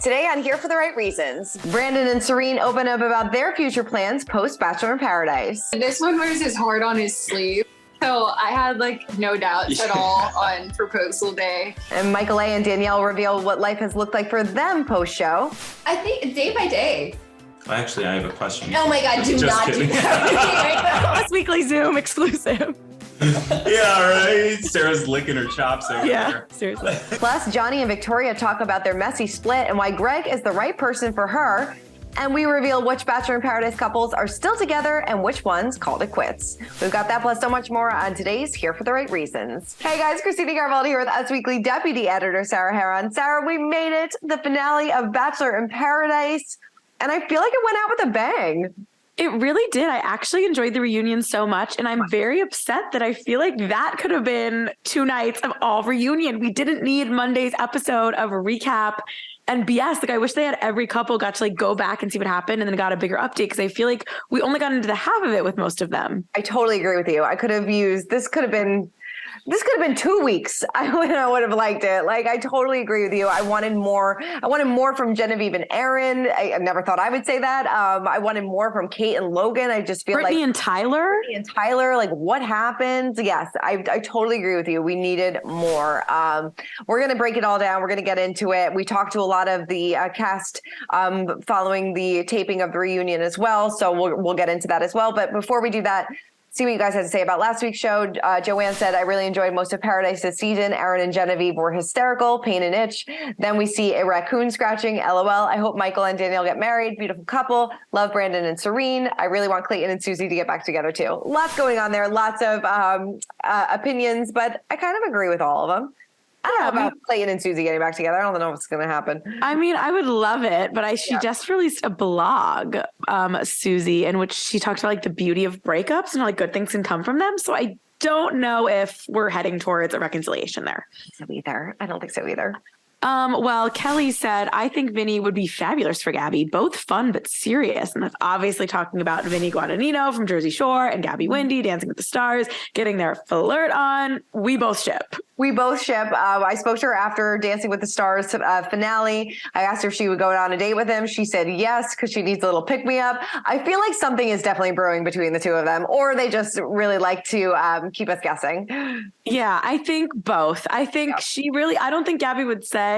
Today on Here for the Right Reasons, Brandon and Serena open up about their future plans post Bachelor in Paradise. This one wears his heart on his sleeve. So I had no doubts at all on proposal day. And Michael A. and Danielle reveal what life has looked like for them post-show. I think day by day. Actually, I have a question. Oh my God, do not do that. This weekly Zoom exclusive. Yeah, right. Sarah's licking her chops over there. Seriously. Plus, Johnny and Victoria talk about their messy split and why Greg is the right person for her. And we reveal which Bachelor in Paradise couples are still together and which ones called it quits. We've got that plus so much more on today's Here for the Right Reasons. Hey guys, Christina Garvaldi here with Us Weekly Deputy Editor Sarah Heron. Sarah, we made it, the finale of Bachelor in Paradise, and I feel like it went out with a bang. It really did. I actually enjoyed the reunion so much, and I'm very upset that I feel like that could have been 2 nights of all reunion. We didn't need Monday's episode of a recap and BS. I wish they had every couple got to go back and see what happened and then got a bigger update, because I feel like we only got into the half of it with most of them. I totally agree with you. I could have used, this could have been 2 weeks. I would have liked it. I totally agree with you. I wanted more from Genevieve and Aaron. I never thought I would say that. I wanted more from Kate and Logan. I just feel Brittany and Tyler, what happened? Yes, I totally agree with you. We needed more. We're going to break it all down. We're going to get into it. We talked to a lot of the cast following the taping of the reunion as well. So we'll get into that as well. But before we do that, see what you guys had to say about last week's show. Joanne said, I really enjoyed most of Paradise this season. Aaron and Genevieve were hysterical, pain and itch. Then we see a raccoon scratching, LOL. I hope Michael and Danielle get married. Beautiful couple. Love Brandon and Serena. I really want Clayton and Susie to get back together too. Lots going on there. Lots of opinions, but I kind of agree with all of them. I don't know about Clayton and Susie getting back together. I don't know what's going to happen. I mean, I would love it, but she just released a blog, Susie, in which she talked about the beauty of breakups and how good things can come from them. So I don't know if we're heading towards a reconciliation there. I don't think so either. Well, Kelly said, I think Vinny would be fabulous for Gabby, both fun but serious. And that's obviously talking about Vinny Guadagnino from Jersey Shore and Gabby Windy, Dancing with the Stars, getting their flirt on. We both ship. I spoke to her after Dancing with the Stars finale. I asked her if she would go on a date with him. She said yes, because she needs a little pick-me-up. I feel like something is definitely brewing between the two of them, or they just really like to keep us guessing. Yeah, I think both. I think I don't think Gabby would say,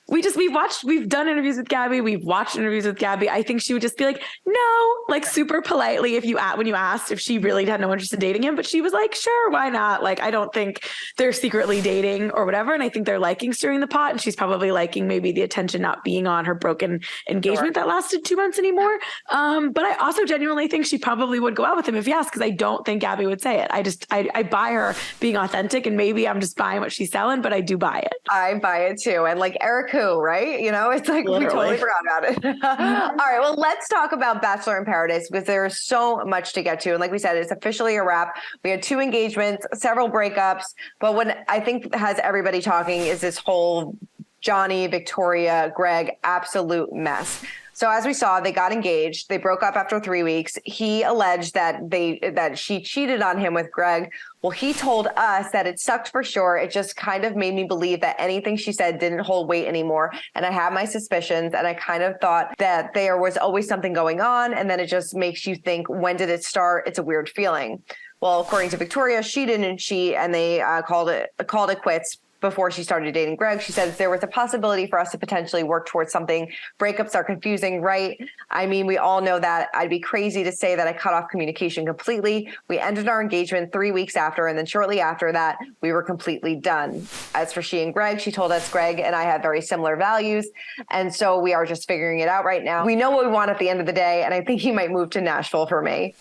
we've done interviews with Gabby. We've watched interviews with Gabby. I think she would just be no, super politely when you asked if she really had no interest in dating him, but she was sure, why not? I don't think they're secretly dating or whatever. And I think they're liking stirring the pot, and she's probably liking maybe the attention not being on her broken engagement that lasted 2 months anymore. But I also genuinely think she probably would go out with him if he asked, because I don't think Gabby would say it. I buy her being authentic, and maybe I'm just buying what she's selling, but I do buy it. I buy it too. And Eric who, right? It's Literally. We totally forgot about it. All right, well, let's talk about Bachelor in Paradise, because there's so much to get to. And like we said, it's officially a wrap. We had 2 engagements, several breakups, but what I think has everybody talking is this whole Johnny, Victoria, Greg absolute mess. So as we saw, they got engaged. They broke up after 3 weeks. He alleged that she cheated on him with Greg. Well, he told us that it sucked for sure. It just kind of made me believe that anything she said didn't hold weight anymore. And I have my suspicions, and I kind of thought that there was always something going on. And then it just makes you think, when did it start? It's a weird feeling. Well, according to Victoria, she didn't cheat, and they called it quits before she started dating Greg. She says there was a possibility for us to potentially work towards something. Breakups are confusing, right? I mean, we all know that. I'd be crazy to say that I cut off communication completely. We ended our engagement 3 weeks after, and then shortly after that, we were completely done. As for she and Greg, she told us Greg and I have very similar values, and so we are just figuring it out right now. We know what we want at the end of the day, and I think he might move to Nashville for me.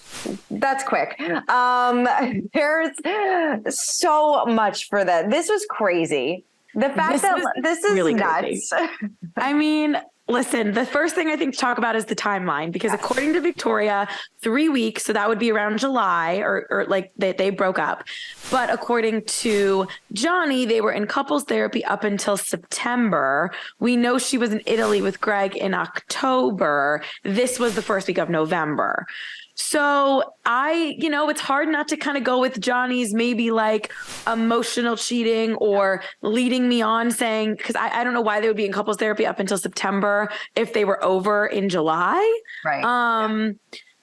That's quick. There's so much for that. This was crazy. The fact that this is really nuts. I mean, Listen, the first thing I think to talk about is the timeline, because according to Victoria, 3 weeks, so that would be around July, or like they broke up. But according to Johnny, they were in couples therapy up until September. We know she was in Italy with Greg in October. This was the first week of November. So it's hard not to kind of go with Johnny's maybe like emotional cheating or leading me on, saying, because I don't know why they would be in couples therapy up until September if they were over in July. Right.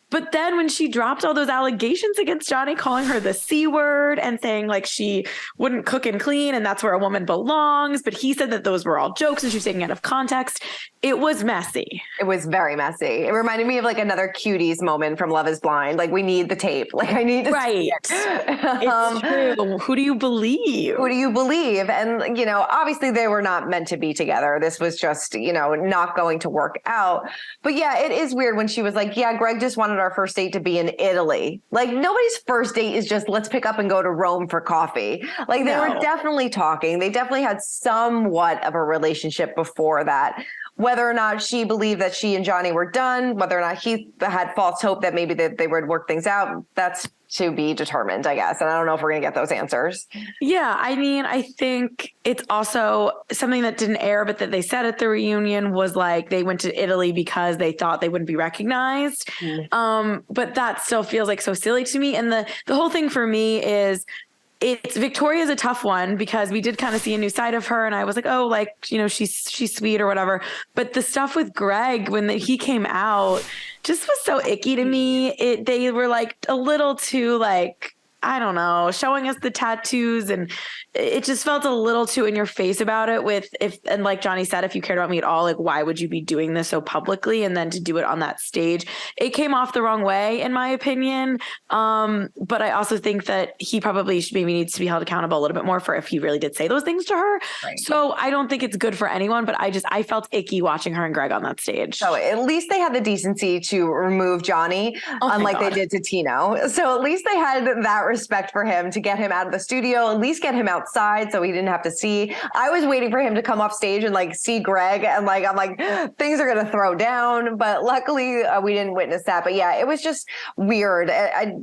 But then when she dropped all those allegations against Johnny, calling her the C word and saying like she wouldn't cook and clean and that's where a woman belongs, but he said that those were all jokes and she was taking it out of context. It was messy. It was very messy. It reminded me of like another Cuties moment from Love is Blind. Like, we need the tape. Like, I need to Right. It's true. Who do you believe? Who do you believe? And, obviously they were not meant to be together. This was just, not going to work out. But yeah, it is weird when she was like, yeah, Greg just wanted our first date to be in Italy. Like, nobody's first date is just, let's pick up and go to Rome for coffee. Like, they were definitely talking. They definitely had somewhat of a relationship before that. Whether or not she believed that she and Johnny were done, whether or not he had false hope that maybe they would work things out, that's to be determined, I guess. And I don't know if we're going to get those answers. Yeah, I mean, I think it's also something that didn't air, but that they said at the reunion was like they went to Italy because they thought they wouldn't be recognized. But that still feels like so silly to me. And the whole thing for me is, Victoria's a tough one because we did kind of see a new side of her. And I was like, oh, like, she's sweet or whatever. But the stuff with Greg, when he came out, just was so icky to me. They were like a little too like, I don't know, showing us the tattoos, and it just felt a little too in your face about it and like Johnny said, if you cared about me at all, like, why would you be doing this so publicly? And then to do it on that stage, it came off the wrong way, in my opinion. But I also think that he probably maybe needs to be held accountable a little bit more for if he really did say those things to her. Right. So I don't think it's good for anyone, but I felt icky watching her and Greg on that stage. So at least they had the decency to remove Johnny, unlike they did to Tino. So at least they had that respect for him to get him out of the studio, at least get him outside so he didn't have to see. I was waiting for him to come off stage and like see Greg, and like I'm like, things are gonna throw down, but luckily we didn't witness that. But yeah, it was just weird. I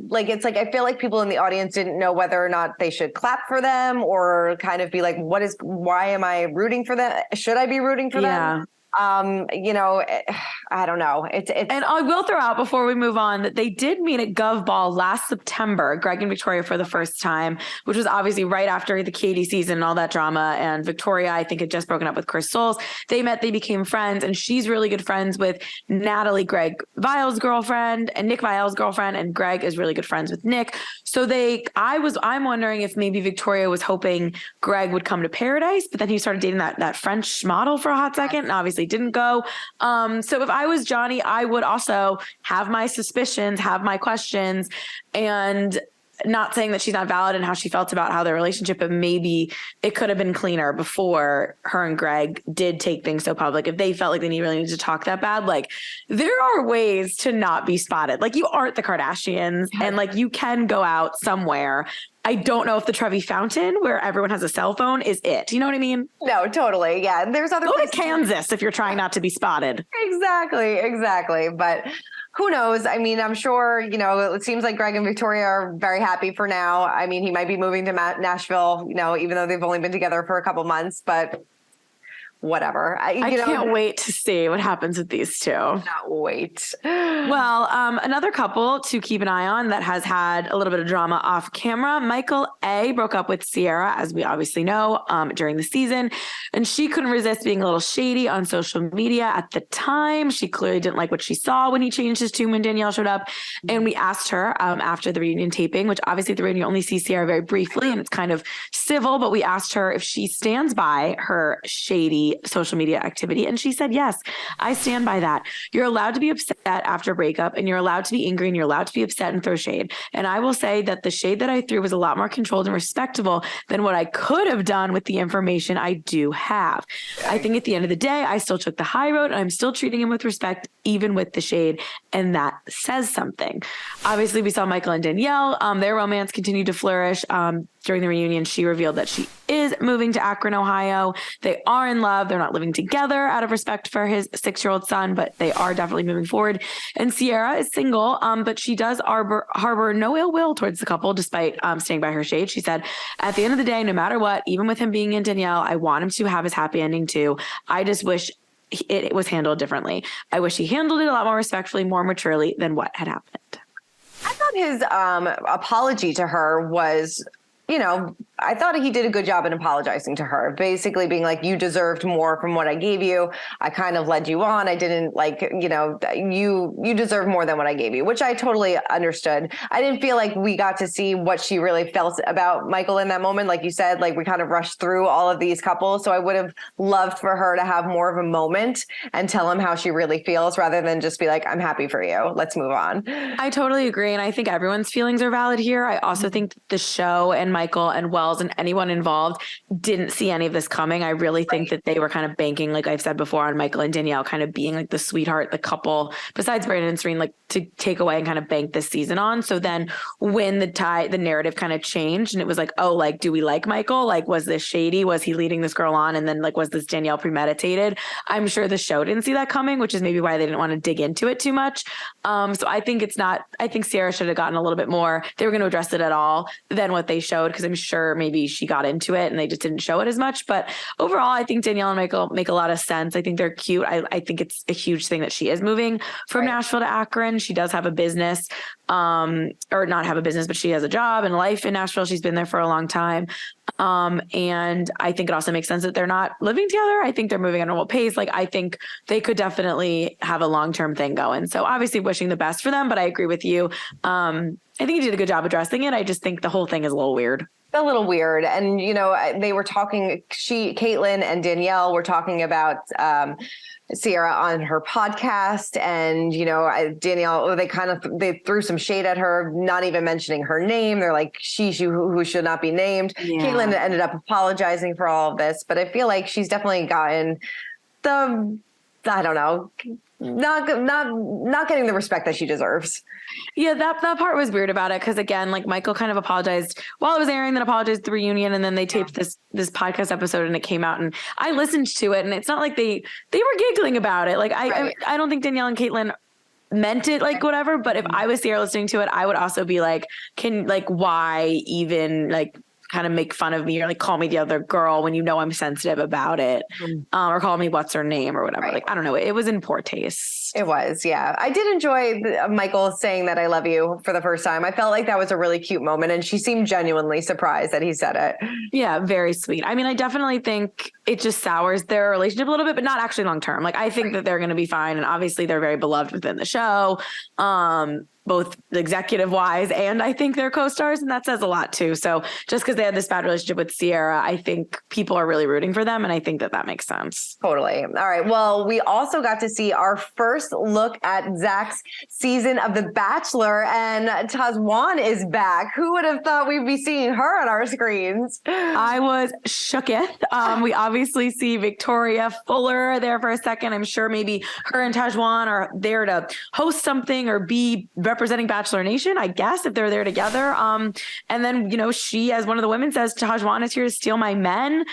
feel like people in the audience didn't know whether or not they should clap for them or kind of be like, why am I rooting for them? Should I be rooting for them? I don't know. And I will throw out before we move on that they did meet at Gov Ball last September, Greg and Victoria, for the first time, which was obviously right after the Kody season and all that drama. And Victoria, I think, had just broken up with Chris Soules. They met, they became friends, and she's really good friends with Natalie, Greg Vile's girlfriend, and Nick Vile's girlfriend, and Greg is really good friends with Nick. So I'm wondering if maybe Victoria was hoping Greg would come to Paradise, but then he started dating that French model for a hot second, and obviously didn't go. So if I was Johnny, I would also have my suspicions, have my questions, and not saying that she's not valid and how she felt about how their relationship, but maybe it could have been cleaner before her and Greg did take things so public. If they felt like they really needed to talk that bad, like, there are ways to not be spotted. Like, you aren't the Kardashians, and like, you can go out somewhere. I don't know if the Trevi Fountain, where everyone has a cell phone, is it. You know what I mean? No, totally. Yeah. There's other places. Go to Kansas if you're trying not to be spotted. Exactly. But who knows? I mean, I'm sure, it seems like Greg and Victoria are very happy for now. I mean, he might be moving to Nashville, even though they've only been together for a couple months, but whatever. I can't wait to see what happens with these two. Not wait. Well, another couple to keep an eye on that has had a little bit of drama off camera. Michael A. broke up with Sierra, as we obviously know, during the season, and she couldn't resist being a little shady on social media at the time. She clearly didn't like what she saw when he changed his tune when Danielle showed up, and we asked her after the reunion taping, which obviously the reunion only sees Sierra very briefly, and it's kind of civil, but we asked her if she stands by her shady social media activity, and she said, yes, I stand by that. You're allowed to be upset after a breakup, and you're allowed to be angry, and you're allowed to be upset and throw shade. And I will say that the shade that I threw was a lot more controlled and respectable than what I could have done with the information I do have. I think at the end of the day, I still took the high road, and I'm still treating him with respect, even with the shade, and that says something. Obviously, we saw Michael and Danielle. Their romance continued to flourish during the reunion, she revealed that she is moving to Akron, Ohio. They are in love. They're not living together out of respect for his 6-year-old son, but they are definitely moving forward. And Sierra is single, but she does harbor no ill will towards the couple, despite staying by her shade. She said, at the end of the day, no matter what, even with him being in Danielle, I want him to have his happy ending too. I just wish it was handled differently. I wish he handled it a lot more respectfully, more maturely than what had happened. I thought his apology to her was, I thought he did a good job in apologizing to her, basically being like, you deserved more from what I gave you. I kind of led you on. I didn't you deserve more than what I gave you, which I totally understood. I didn't feel like we got to see what she really felt about Michael in that moment. Like you said, like we kind of rushed through all of these couples. So I would have loved for her to have more of a moment and tell him how she really feels rather than just be like, I'm happy for you. Let's move on. I totally agree. And I think everyone's feelings are valid here. I also think the show and Michael and Wells and anyone involved didn't see any of this coming. I really think that they were kind of banking, like I've said before, on Michael and Danielle kind of being like the sweetheart, the couple, besides Brandon and Serena, like to take away and kind of bank this season on. So then when the narrative kind of changed and it was like, oh, like, do we like Michael? Like, was this shady? Was he leading this girl on? And then like, was this Danielle premeditated? I'm sure the show didn't see that coming, which is maybe why they didn't want to dig into it too much. So I think I think Sierra should have gotten a little bit more. They were going to address it at all than what they showed, because I'm sure maybe she got into it and they just didn't show it as much. But overall, I think Danielle and Michael make a lot of sense. I think they're cute. I think it's a huge thing that she is moving from Nashville to Akron. She does have a business, or not have a business, but she has a job and life in Nashville. She's been there for a long time. And I think it also makes sense that they're not living together. I think they're moving at a normal pace. Like, I think they could definitely have a long-term thing going. So obviously wishing the best for them, but I agree with you. I think he did a good job addressing it. I just think the whole thing is a little weird. A little weird. And, they were talking, Caitlin and Danielle were talking about Sierra on her podcast. And, Danielle, they threw some shade at her, not even mentioning her name. They're like, she who should not be named. Yeah. Caitlin ended up apologizing for all of this. But I feel like she's definitely gotten I don't know, not getting the respect that she deserves. Yeah, that part was weird about it, because again, like Michael kind of apologized while it was airing, then apologized at the reunion, and then they taped this podcast episode and it came out and I listened to it and it's not like they were giggling about it. Like I don't think Danielle and Caitlin meant it like whatever, but if I was Sierra listening to it, I would also be like, why even like kind of make fun of me or like call me the other girl when I'm sensitive about it, or call me what's her name or whatever. Right. Like, I don't know. It was in poor taste. It was. Yeah. I did enjoy Michael saying that I love you for the first time. I felt like that was a really cute moment and she seemed genuinely surprised that he said it. Yeah. Very sweet. I mean, I definitely think it just sours their relationship a little bit, but not actually long term. Like, I think that they're going to be fine. And obviously they're very beloved within the show. Both executive wise and I think they're co-stars, and that says a lot too. So just because they had this bad relationship with Sierra, I think people are really rooting for them, and I think that makes sense. Totally. All right. Well, we also got to see our first look at Zach's season of The Bachelor, and Tazwan is back. Who would have thought we'd be seeing her on our screens? I was shooketh. We obviously see Victoria Fuller there for a second. I'm sure maybe her and Tazwan are there to host something or be representing Bachelor Nation, I guess, if they're there together. And then, she, as one of the women, says, Tazwan is here to steal my man.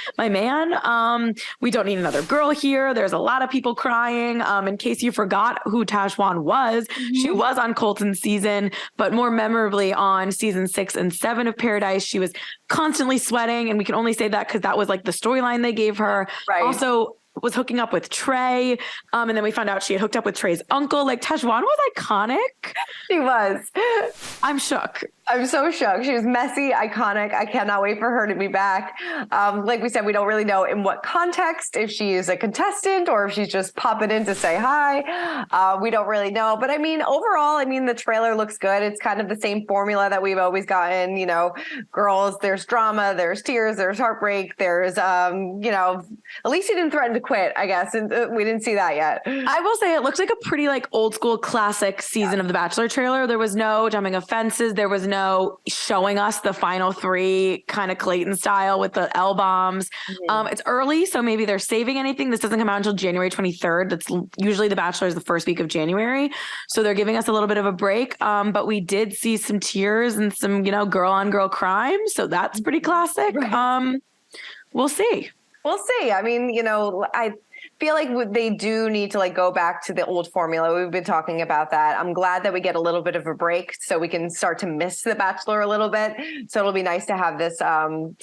We don't need another girl here. There's a lot of people crying. In case you forgot who Tazwan was, she was on Colton's season, but more memorably on season 6 and 7 of Paradise. She was constantly sweating, and we can only say that because that was like the storyline they gave her. Right. Also, was hooking up with Trey. And then we found out she had hooked up with Trey's uncle. Like, Tazwan was iconic. She was. I'm shook. I'm so shook. She was messy, iconic. I cannot wait for her to be back. Like we said, we don't really know in what context, if she is a contestant or if she's just popping in to say hi. We don't really know. But I mean, overall, the trailer looks good. It's kind of the same formula that we've always gotten. Girls, there's drama, there's tears, there's heartbreak, there's, at least he didn't threaten to quit, I guess. And we didn't see that yet. I will say it looks like a pretty like old school classic season of The Bachelor trailer. There was no jumping of fences. There was no showing us the final three kind of Clayton style with the L bombs. It's early, so maybe they're saving anything. This doesn't come out until January 23rd. That's usually The Bachelor is the first week of January. So they're giving us a little bit of a break. But we did see some tears and some, girl on girl crime. So that's pretty classic. Right. We'll see. We'll see. I mean, I feel like they do need to go back to the old formula. We've been talking about that. I'm glad that we get a little bit of a break so we can start to miss The Bachelor a little bit. So it'll be nice to have this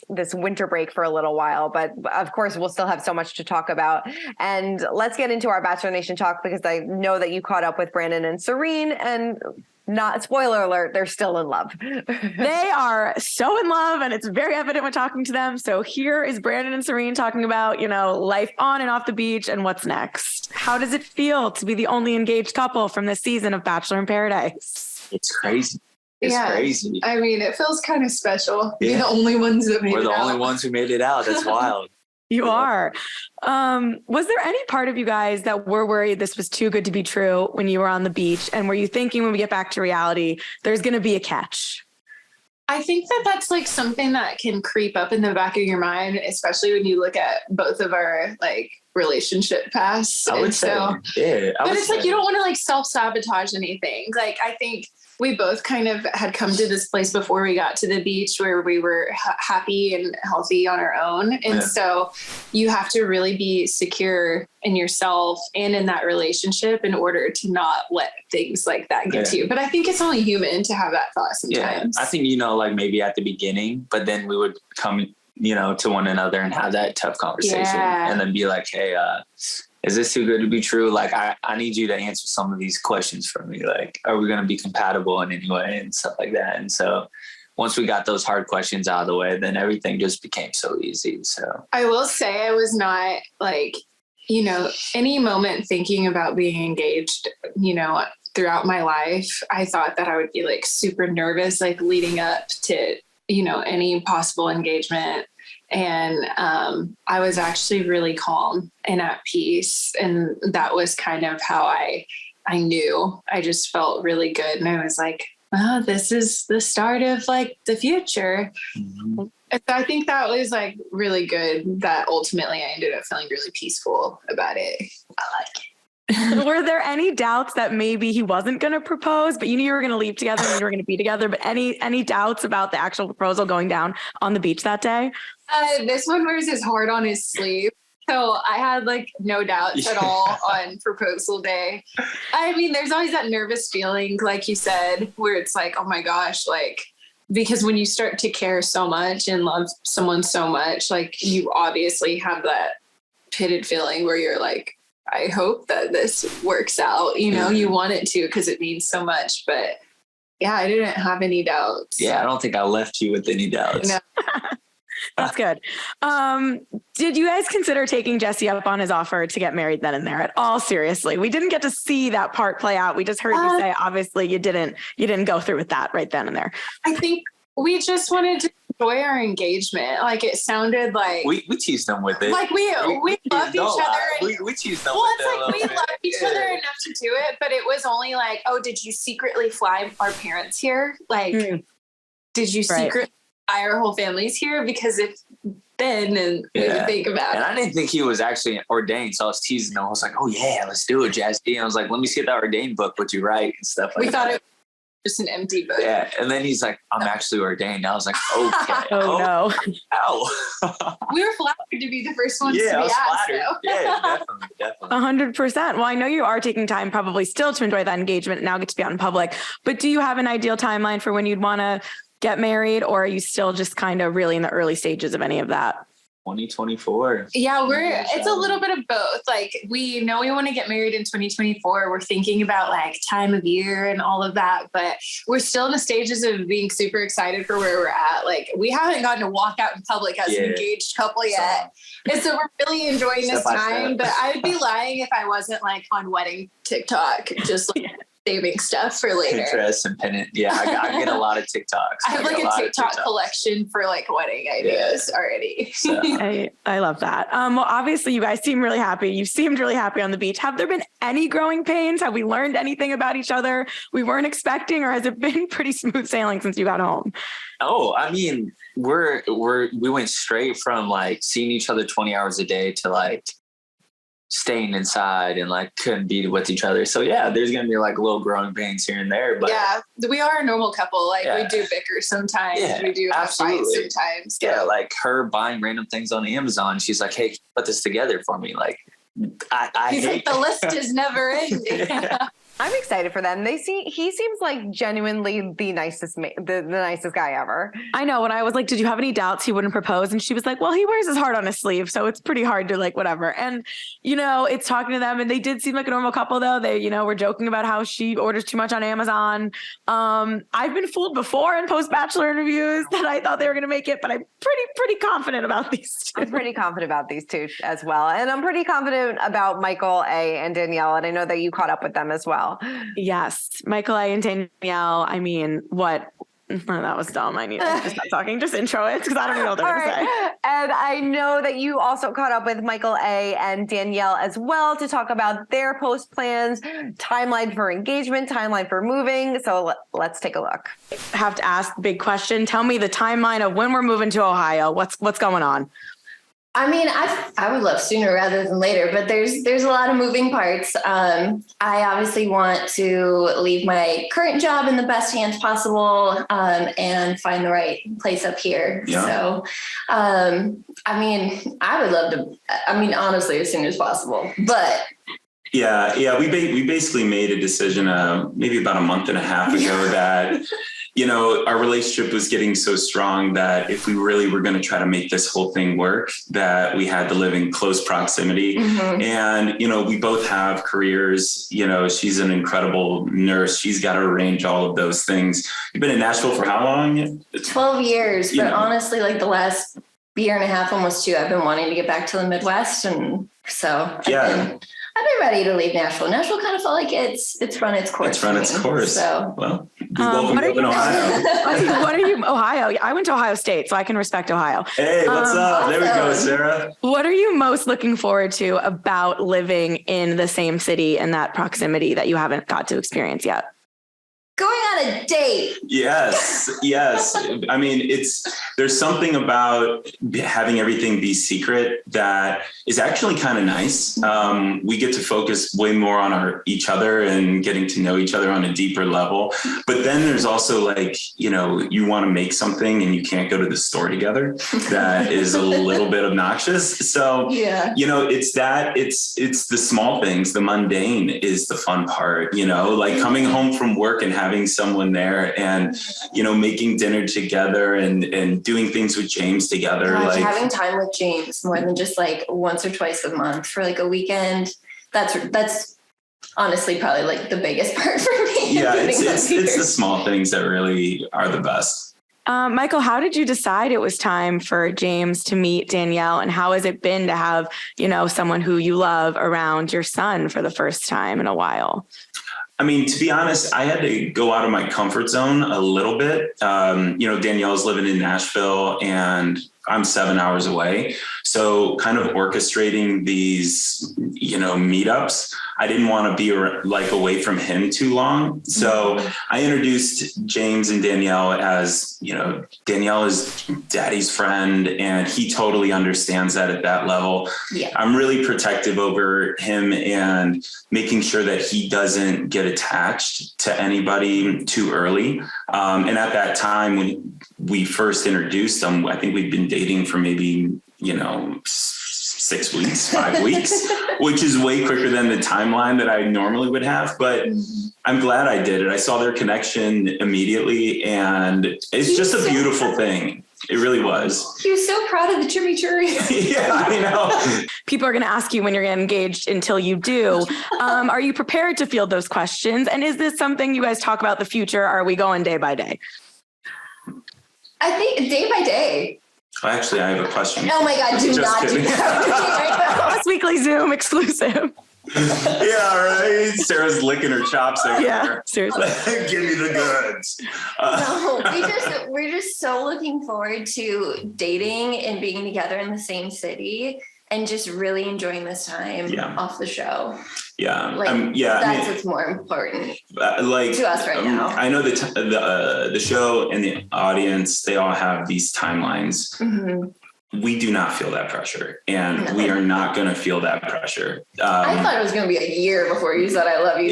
this winter break for a little while. But of course, we'll still have so much to talk about. And let's get into our Bachelor Nation talk, because I know that you caught up with Brandon and Serena, and not spoiler alert, they're still in love. They are so in love, and it's very evident when talking to them. So here is Brandon and Serena talking about, life on and off the beach and what's next. How does it feel to be the only engaged couple from this season of Bachelor in Paradise? It's crazy. It's crazy. I mean, it feels kind of special. We're the only ones that made it out. We're the only ones who made it out. That's wild. You are. Was there any part of you guys that were worried this was too good to be true when you were on the beach? And were you thinking when we get back to reality, there's going to be a catch? I think that's something that can creep up in the back of your mind, especially when you look at both of our relationship pasts. I would say, yeah. But it's you don't want to self-sabotage anything. I think we both kind of had come to this place before we got to the beach where we were happy and healthy on our own. And so you have to really be secure in yourself and in that relationship in order to not let things like that get to you. But I think it's only human to have that thought sometimes. I think, maybe at the beginning, but then we would come, to one another and have that tough conversation and then be like, hey, is this too good to be true? I need you to answer some of these questions for me. Are we going to be compatible in any way and stuff like that? And so once we got those hard questions out of the way, then everything just became so easy. So I will say I was not any moment thinking about being engaged, throughout my life. I thought that I would be super nervous, leading up to, any possible engagement. And I was actually really calm and at peace. And that was kind of how I knew. I just felt really good. And I was like, oh, this is the start of the future. Mm-hmm. So I think that was really good that ultimately I ended up feeling really peaceful about it. I like it. Were there any doubts that maybe he wasn't going to propose, but you knew you were going to leave together and you were going to be together, but any doubts about the actual proposal going down on the beach that day? This one wears his heart on his sleeve. So I had no doubts at all on proposal day. I mean, there's always that nervous feeling, like you said, where it's oh my gosh, because when you start to care so much and love someone so much, you obviously have that pitted feeling where you're I hope that this works out. You want it to because it means so much. But yeah, I didn't have any doubts. Yeah, I don't think I left you with any doubts. No. That's good. Did you guys consider taking Jesse up on his offer to get married then and there at all? Seriously, we didn't get to see that part play out. We just heard you say, obviously you didn't go through with that right then and there. I think we just wanted to enjoy our engagement. It sounded like we teased them with it. We loved each other. We teased them. Well, with it's we loved each other enough to do it, but it was only oh, did you secretly fly our parents here? Did you secretly fly our whole families here? Because if then, and we would think about it. And I didn't think he was actually ordained, so I was teasing him. I was like, oh yeah, let's do it, Jesse. And I was like, let me see that ordained book, what you write and stuff like that. We thought it just an empty book. Yeah. And then he's like, I'm actually ordained. I was like, okay. No. Ow. We were flattered to be the first ones to be I was asked. flattered. So. Yeah, definitely. 100%. Well, I know you are taking time probably still to enjoy that engagement and now get to be out in public, but do you have an ideal timeline for when you'd want to get married, or are you still just kind of really in the early stages of any of that? 2024. Yeah, it's a little bit of both. We know we want to get married in 2024. We're thinking about time of year and all of that, but we're still in the stages of being super excited for where we're at. We haven't gotten to walk out in public as an engaged couple yet. And so we're really enjoying this time, but I'd be lying if I wasn't on wedding TikTok, just saving stuff for later. Pinterest and pin it. Yeah, I get a lot of TikToks. I have like a TikTok collection for like wedding ideas already. So. I love that. Well, obviously you guys seem really happy. You seemed really happy on the beach. Have there been any growing pains? Have we learned anything about each other we weren't expecting, or has it been pretty smooth sailing since you got home? Oh, I mean, we went straight from like seeing each other 20 hours a day to like staying inside and like couldn't be with each other. So yeah, there's gonna be like little growing pains here and there. But yeah, we are a normal couple. Like we do bicker sometimes. We do have fights sometimes. So. Yeah, like her buying random things on Amazon. She's like, "Hey, put this together for me." Like, He's like, the list is never ending. I'm excited for them. He seems like genuinely the nicest the nicest guy ever. I know. When I was like, did you have any doubts he wouldn't propose? And she was like, well, he wears his heart on his sleeve, so it's pretty hard to like whatever. And, you know, it's talking to them, and they did seem like a normal couple though. They, you know, were joking about how she orders too much on Amazon. I've been fooled before in post-Bachelor interviews that I thought they were going to make it, but I'm pretty confident about these two. I'm pretty confident about these two as well. And I'm pretty confident about Michael A. and Danielle. And I know that you caught up with them as well. Yes. Michael A. and Danielle. I mean, what? Oh, that was dumb. I need to just stop talking. Just intro it because I don't even know what they're going to say. And I know that you also caught up with Michael A. and Danielle as well to talk about their post plans, timeline for engagement, timeline for moving. So let's take a look. I have to ask the big question. Tell me the timeline of when we're moving to Ohio. What's going on? I mean, I would love sooner rather than later, but there's a lot of moving parts. I obviously want to leave my current job in the best hands possible and find the right place up here. Yeah. So, I mean, I would love to, honestly, as soon as possible, but. Yeah. We basically made a decision maybe about a month and a half ago that, you know, our relationship was getting so strong that if we really were going to try to make this whole thing work, that we had to live in close proximity. Mm-hmm. And, you know, we both have careers. You know, she's an incredible nurse. She's got to arrange all of those things. You've been in Nashville for how long? 12 years. But honestly, like the last year and a half, almost 2, I've been wanting to get back to the Midwest. And so I've been ready to leave Nashville. Nashville kind of felt like it's run its course. It's run its course. So, well, welcome to Ohio. What are you, Ohio? I went to Ohio State, so I can respect Ohio. Hey, what's up? There we go, Sarah. What are you most looking forward to about living in the same city and that proximity that you haven't got to experience yet? Going on a date. Yes. I mean, there's something about having everything be secret that is actually kind of nice. We get to focus way more on each other and getting to know each other on a deeper level. But then there's also like, you know, you want to make something and you can't go to the store together. That is a little bit obnoxious. So, you know, it's the small things. The mundane is the fun part, you know, like coming home from work and having someone there and, you know, making dinner together and doing things with James together. Gosh, like having time with James more than just like once or twice a month for like a weekend. That's honestly probably like the biggest part for me. Yeah, it's the small things that really are the best. Michael, how did you decide it was time for James to meet Danielle, and how has it been to have, you know, someone who you love around your son for the first time in a while? I mean, to be honest, I had to go out of my comfort zone a little bit. You know, Danielle's living in Nashville and I'm 7 hours away. So kind of orchestrating these, you know, meetups, I didn't want to be like away from him too long. So I introduced James and Danielle as, you know, Danielle is daddy's friend and he totally understands that at that level. Yeah. I'm really protective over him and making sure that he doesn't get attached to anybody too early. And at that time when we first introduced them, I think we'd been dating for maybe, you know, 6 weeks, 5 weeks, which is way quicker than the timeline that I normally would have. But I'm glad I did it. I saw their connection immediately and it's just a beautiful thing. It really was. He was so proud of the chimichurri. Yeah, I know. People are going to ask you when you're engaged until you do. Are you prepared to field those questions? And is this something you guys talk about the future? Are we going day by day? I think day by day. Actually, I have a question. Oh my God, do not do that. This weekly Zoom exclusive. Yeah, right. Sarah's licking her chops over there. Seriously. Give me the goods. No, we're just so looking forward to dating and being together in the same city and just really enjoying this time off the show. Yeah. That's what's more important to us right now. I know the show and the audience, they all have these timelines. Mm-hmm. We do not feel that pressure, and we are not going to feel that pressure. I thought it was going to be a year before you said I love you.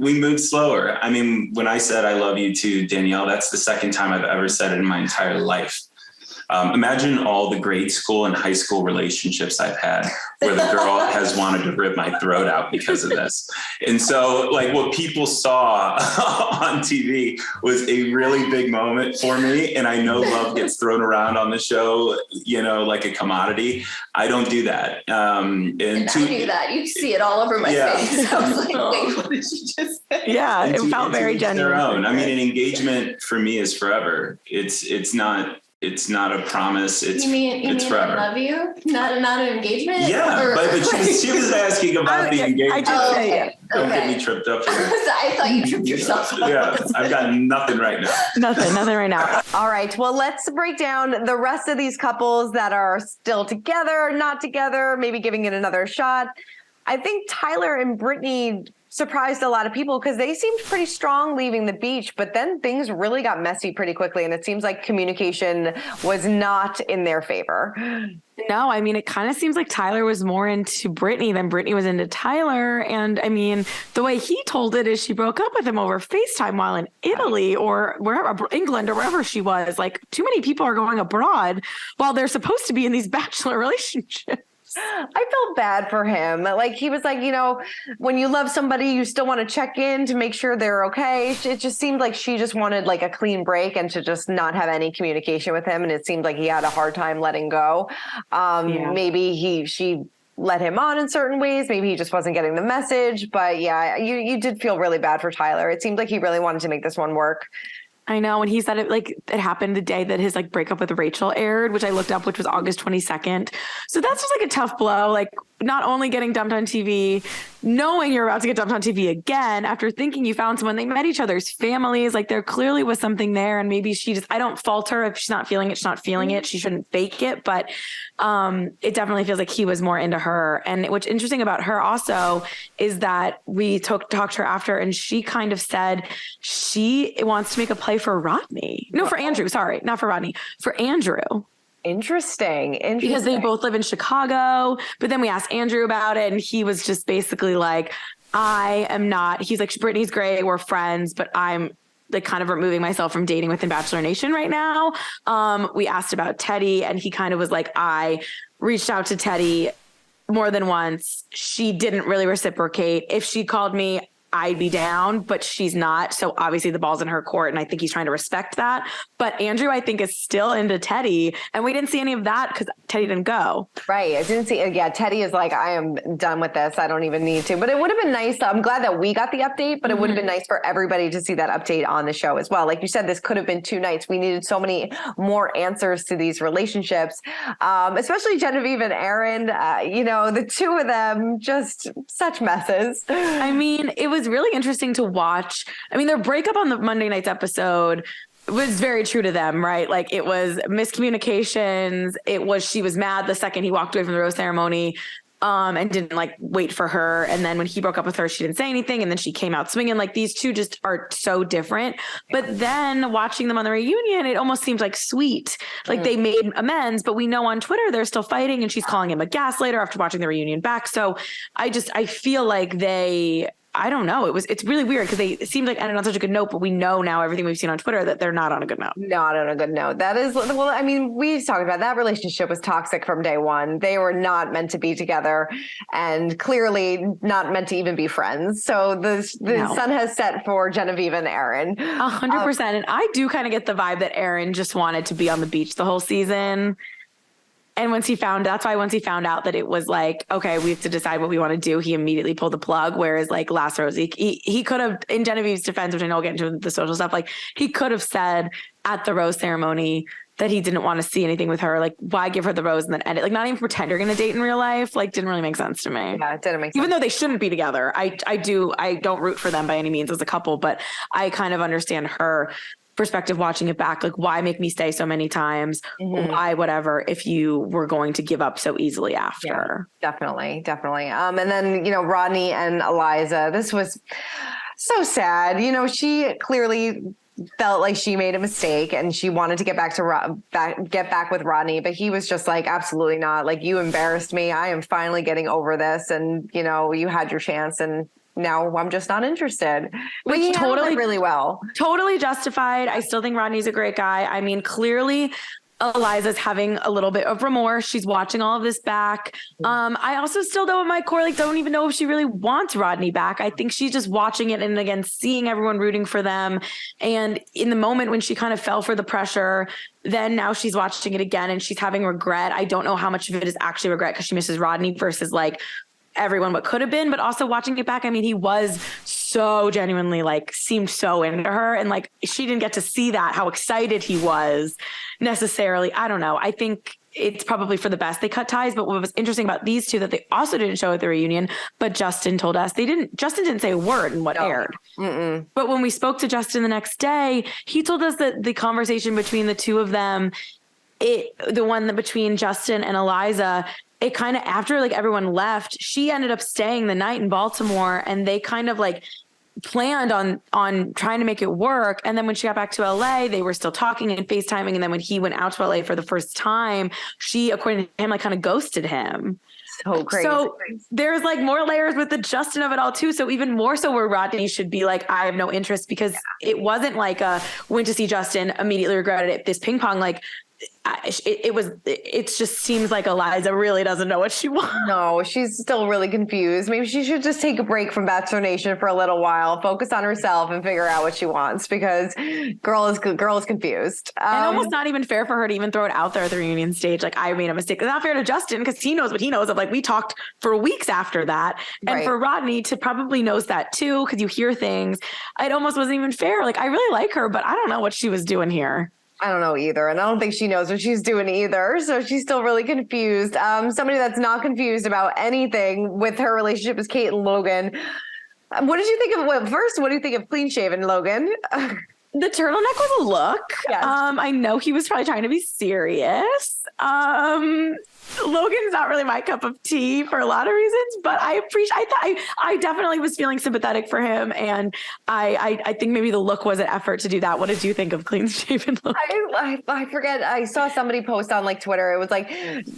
We moved slower. I mean, when I said I love you to Danielle, that's the second time I've ever said it in my entire life. Imagine all the grade school and high school relationships I've had where the girl has wanted to rip my throat out because of this. And so like what people saw on TV was a really big moment for me. And I know love gets thrown around on the show, like a commodity. I don't do that. And I do that. You see it all over my face. I was like, wait, what did she just say? Yeah, it felt very genuine. I mean, an engagement for me is forever. It's not a promise. It's forever. I love you? Not an engagement? Yeah, but she was asking about the engagement. Don't get me tripped up. I thought you tripped yourself up. Yeah, I've got nothing right now. Nothing right now. All right. Well, let's break down the rest of these couples that are still together, not together, maybe giving it another shot. I think Tyler and Brittany surprised a lot of people because they seemed pretty strong leaving the beach, but then things really got messy pretty quickly. And it seems like communication was not in their favor. No, I mean, it kind of seems like Tyler was more into Brittany than Brittany was into Tyler. And I mean, the way he told it is she broke up with him over FaceTime while in Italy or wherever, England or wherever she was. Like, too many people are going abroad while they're supposed to be in these bachelor relationships. I felt bad for him. Like he was like, when you love somebody, you still want to check in to make sure they're okay. It just seemed like she just wanted like a clean break and to just not have any communication with him. And it seemed like he had a hard time letting go. Maybe she let him on in certain ways. Maybe he just wasn't getting the message. But yeah, you did feel really bad for Tyler. It seemed like he really wanted to make this one work. I know. And he said it happened the day that his breakup with Rachel aired, which I looked up, which was August 22nd. So that's just a tough blow. Like not only getting dumped on TV, knowing you're about to get dumped on TV again after thinking you found someone, they met each other's families. Like there clearly was something there. And maybe I don't fault her if she's not feeling it. She's not feeling it. She shouldn't fake it. But it definitely feels like he was more into her. And what's interesting about her also is that we talked to her after and she kind of said she wants to make a play for Rodney. No, for Andrew. Sorry, not for Rodney. For Andrew. Interesting. Because they both live in Chicago. But then we asked Andrew about it and he was just basically like, I am not. He's like, Brittany's great. We're friends, but I'm kind of removing myself from dating within Bachelor Nation right now. We asked about Teddy and he kind of was like, I reached out to Teddy more than once. She didn't really reciprocate. If she called me, I'd be down, but she's not. So obviously the ball's in her court and I think he's trying to respect that. But Andrew, I think, is still into Teddy and we didn't see any of that because Teddy didn't go. Right. I didn't see. Yeah. Teddy is like, I am done with this. I don't even need to, but it would have been nice. I'm glad that we got the update, but it would have been nice for everybody to see that update on the show as well. Like you said, this could have been 2 nights. We needed so many more answers to these relationships, especially Genevieve and Aaron, the two of them, just such messes. I mean, it was really interesting to watch. I mean, their breakup on the Monday night's episode was very true to them, right? Like it was miscommunications. She was mad the second he walked away from the rose ceremony and didn't wait for her. And then when he broke up with her, she didn't say anything. And then she came out swinging. Like these two just are so different. But then watching them on the reunion, it almost seems like sweet. Like they made amends, but we know on Twitter, they're still fighting and she's calling him a gaslighter after watching the reunion back. So I feel like I don't know. It's really weird because it seemed like ended on such a good note, but we know now everything we've seen on Twitter that they're not on a good note. Not on a good note. That is, well, I mean, we talked about that relationship was toxic from day one. They were not meant to be together and clearly not meant to even be friends. So the sun has set for Genevieve and Aaron. 100%. And I do kind of get the vibe that Aaron just wanted to be on the beach the whole season. And once he found out that it was like, okay, we have to decide what we want to do, he immediately pulled the plug. Whereas last Rose, he could have, in Genevieve's defense, which I know we'll get into the social stuff, he could have said at the rose ceremony, that he didn't want to see anything with her. Like, why give her the rose and then end it? Like, not even pretend you're going to date in real life. Like, didn't really make sense to me. Yeah, it didn't make sense. Even though they shouldn't be together. I don't root for them by any means as a couple, but I kind of understand her perspective watching it back. Like, why make me stay so many times? Why whatever if you were going to give up so easily after? Yeah, definitely. And then, Rodney and Eliza, this was so sad. She clearly felt like she made a mistake and she wanted to get back with Rodney, but he was just like, absolutely not. Like, you embarrassed me. I am finally getting over this. And, you had your chance and now I'm just not interested. But he handled it really well. Totally justified. I still think Rodney's a great guy. I mean, clearly Eliza's having a little bit of remorse. She's watching all of this back. I also still, though, in my core, like, don't even know if she really wants Rodney back. I think she's just watching it and again, seeing everyone rooting for them. And in the moment when she kind of fell for the pressure, then now she's watching it again and she's having regret. I don't know how much of it is actually regret because she misses Rodney versus like everyone what could have been, but also watching it back, I mean, he was so genuinely like seemed so into her and like she didn't get to see that, how excited he was necessarily. I don't know. I think it's probably for the best they cut ties, but what was interesting about these two that they also didn't show at the reunion, but Justin told us Justin didn't say a word in what aired. But when we spoke to Justin the next day, he told us that the conversation between the two of them, the one that between Justin and Eliza, it kind of after like everyone left, she ended up staying the night in Baltimore and they kind of like planned on trying to make it work. And then when she got back to LA, they were still talking and FaceTiming. And then when he went out to LA for the first time, she, according to him, like kind of ghosted him. So crazy. So there's like more layers with the Justin of it all too. So even more so where Rodney should be like, I have no interest because it wasn't like went to see Justin, immediately regretted it. This ping pong, like, it just seems like Eliza really doesn't know what she wants. No, she's still really confused. Maybe she should just take a break from Bachelor Nation for a little while, focus on herself and figure out what she wants because girl is confused. And almost not even fair for her to even throw it out there at the reunion stage. Like, I made a mistake. It's not fair to Justin because he knows what he knows of. Like, we talked for weeks after that. And for Rodney to probably knows that too, because you hear things. It almost wasn't even fair. Like, I really like her, but I don't know what she was doing here. I don't know either. And I don't think she knows what she's doing either. So she's still really confused. Somebody that's not confused about anything with her relationship is Kate and Logan. What did you think of, what do you think of clean shaven Logan? The turtleneck was a look. Yes. I know he was probably trying to be serious. Logan's not really my cup of tea for a lot of reasons, but I definitely was feeling sympathetic for him. And I think maybe the look was an effort to do that. What did you think of clean shaven Logan? I forget. I saw somebody post on like Twitter. It was like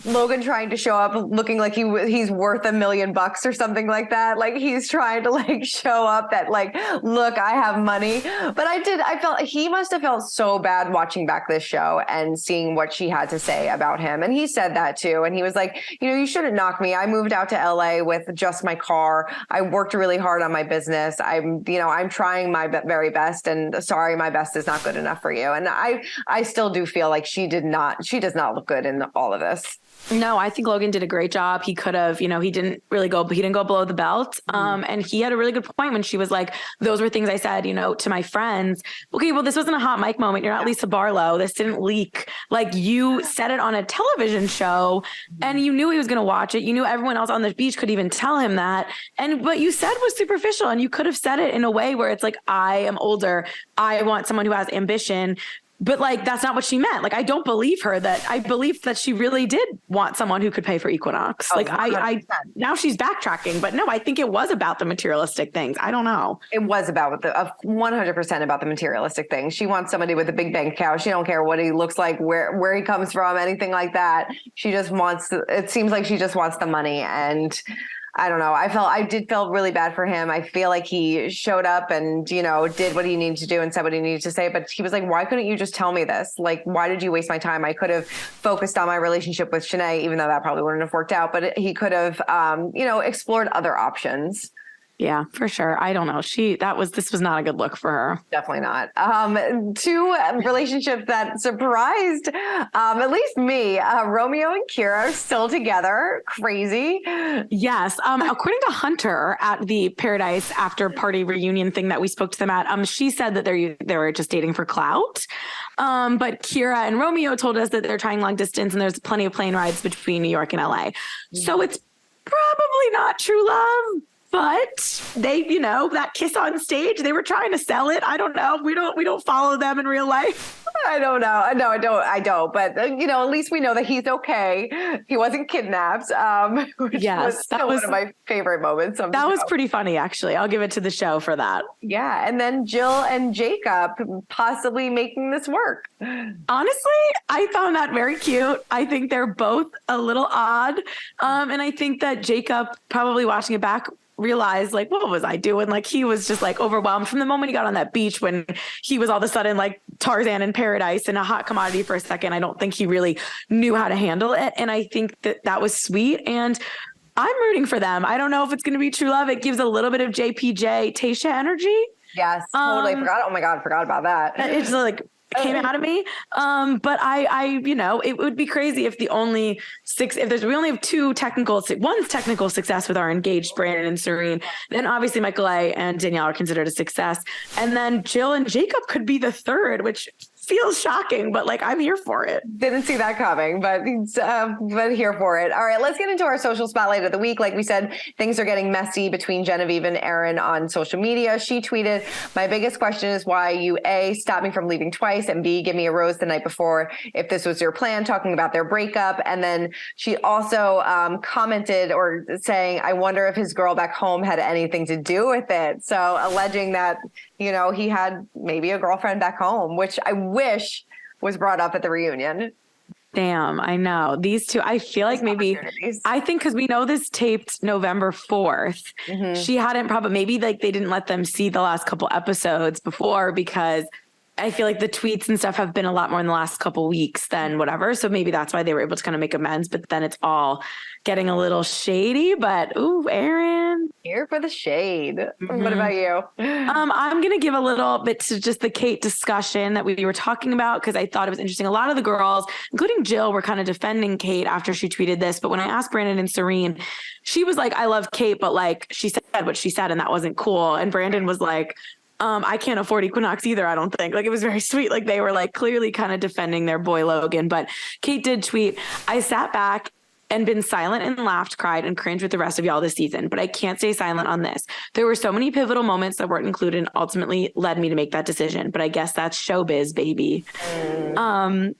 Logan trying to show up looking like he's worth $1 million or something like that. Like he's trying to like show up that like, look, I have money. But I felt he must have felt so bad watching back this show and seeing what she had to say about him. And he said that too. And he was like, you shouldn't knock me. I moved out to LA with just my car. I worked really hard on my business. I'm trying my very best, and sorry, my best is not good enough for you. And I still do feel like she does not look good in all of this. No, I think Logan did a great job. He could have, he didn't go below the belt. And he had a really good point when she was like, those were things I said, to my friends. Okay, well, this wasn't a hot mic moment. You're not Lisa Barlow. This didn't leak. Like, you said it on a television show and you knew he was going to watch it. You knew everyone else on the beach could even tell him that. And what you said was superficial, and you could have said it in a way where it's like, I am older. I want someone who has ambition. But like, that's not what she meant. Like, I don't believe her. I believe that she really did want someone who could pay for Equinox. Like, I now she's backtracking, but no, I think it was about the materialistic things. I don't know. It was about 100% about the materialistic things. She wants somebody with a big bank account. She don't care what he looks like, where he comes from, anything like that. She just wants, it seems like she just wants the money. And I don't know. I did feel really bad for him. I feel like he showed up and, did what he needed to do and said what he needed to say. But he was like, why couldn't you just tell me this? Like, why did you waste my time? I could have focused on my relationship with Shanae, even though that probably wouldn't have worked out. But he could have, explored other options. Yeah, for sure. I don't know. This was not a good look for her. Definitely not. Two relationships that surprised, at least me, Romeo and Kira are still together. Crazy. Yes. According to Hunter at the Paradise After Party reunion thing that we spoke to them at, she said that they were just dating for clout. But Kira and Romeo told us that they're trying long distance and there's plenty of plane rides between New York and LA. So it's probably not true love, but they, that kiss on stage, they were trying to sell it. I don't know. We don't follow them in real life. I don't know. No, I don't. But, at least we know that he's okay. He wasn't kidnapped, which was still one of my favorite moments. That was pretty funny, actually. I'll give it to the show for that. Yeah. And then Jill and Jacob possibly making this work. Honestly, I found that very cute. I think they're both a little odd. And I think that Jacob, probably watching it back, realized like, what was I doing? Like he was just like overwhelmed from the moment he got on that beach when he was all of a sudden like Tarzan in paradise and a hot commodity for a second. I don't think he really knew how to handle it. And I think that was sweet. And I'm rooting for them. I don't know if it's going to be true love. It gives a little bit of JPJ Tayshia energy. Yes, totally. Forgot. Oh my God, forgot about that. It's like came out of me. But I, it would be crazy if we only have one's technical success with our engaged Brandon and Serena, then obviously Michael A and Danielle are considered a success. And then Jill and Jacob could be the third, which feels shocking, but like I'm here for it. Didn't see that coming, but here for it. All right, let's get into our social spotlight of the week. Like we said, things are getting messy between Genevieve and Aaron on social media. She tweeted, "My biggest question is why you A, stop me from leaving twice, and B, give me a rose the night before if this was your plan," talking about their breakup. And then she also commented or saying, "I wonder if his girl back home had anything to do with it." So alleging that, he had maybe a girlfriend back home, which I wish was brought up at the reunion. Damn, I know. These two, I feel like I think because we know this taped November 4th, she hadn't maybe like they didn't let them see the last couple episodes before because I feel like the tweets and stuff have been a lot more in the last couple weeks than whatever. So maybe that's why they were able to kind of make amends, but then it's all getting a little shady. But ooh, Aaron. Here for the shade. What about you? I'm going to give a little bit to just the Kate discussion that we were talking about because I thought it was interesting. A lot of the girls, including Jill, were kind of defending Kate after she tweeted this. But when I asked Brandon and Serena, she was like, "I love Kate, but like she said what she said and that wasn't cool." And Brandon was like, I can't afford Equinox either, I don't think. Like, it was very sweet. Like, they were, like, clearly kind of defending their boy Logan. But Kate did tweet, "I sat back and been silent and laughed, cried, and cringed with the rest of y'all this season. But I can't stay silent on this. There were so many pivotal moments that weren't included and ultimately led me to make that decision. But I guess that's showbiz, baby."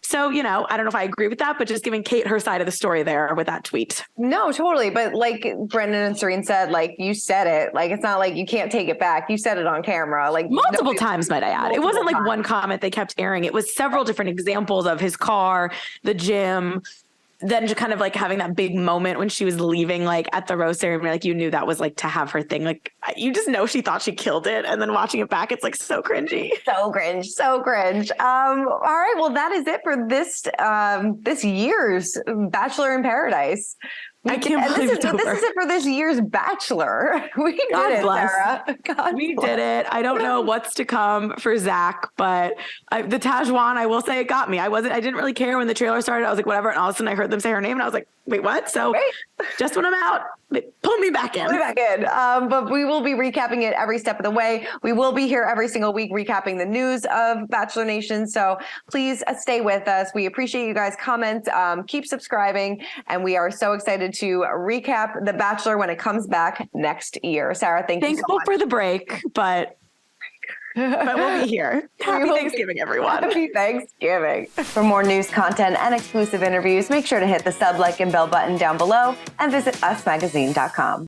So, I don't know if I agree with that, but just giving Kate her side of the story there with that tweet. No, totally. But like Brendan and Serena said, like you said it, like it's not like you can't take it back. You said it on camera, like multiple times, might I add. It wasn't like one comment they kept airing. It was several different examples of his car, the gym, then just kind of like having that big moment when she was leaving, like at the rose ceremony, like you knew that was like to have her thing. Like you just know she thought she killed it. And then watching it back, it's like so cringy. So cringe. All right. Well, that is it for this year's Bachelor in Paradise. I can't believe this is it for this year's Bachelor. We did it, Sarah. We did it. I don't know what's to come for Zach, but the Tajwan, I will say it got me. I didn't really care when the trailer started. I was like, whatever. And all of a sudden I heard them say her name and I was like, wait, what? So just when I'm out, pull me back in. But we will be recapping it every step of the way. We will be here every single week recapping the news of Bachelor Nation. So please stay with us. We appreciate you guys' comments. Keep subscribing. And we are so excited to recap The Bachelor when it comes back next year. Sarah, thank you so much. Thankful for the break, but we'll be here. Happy Thanksgiving, everyone. Happy Thanksgiving. For more news, content, and exclusive interviews, make sure to hit the sub, like, and bell button down below and visit usmagazine.com.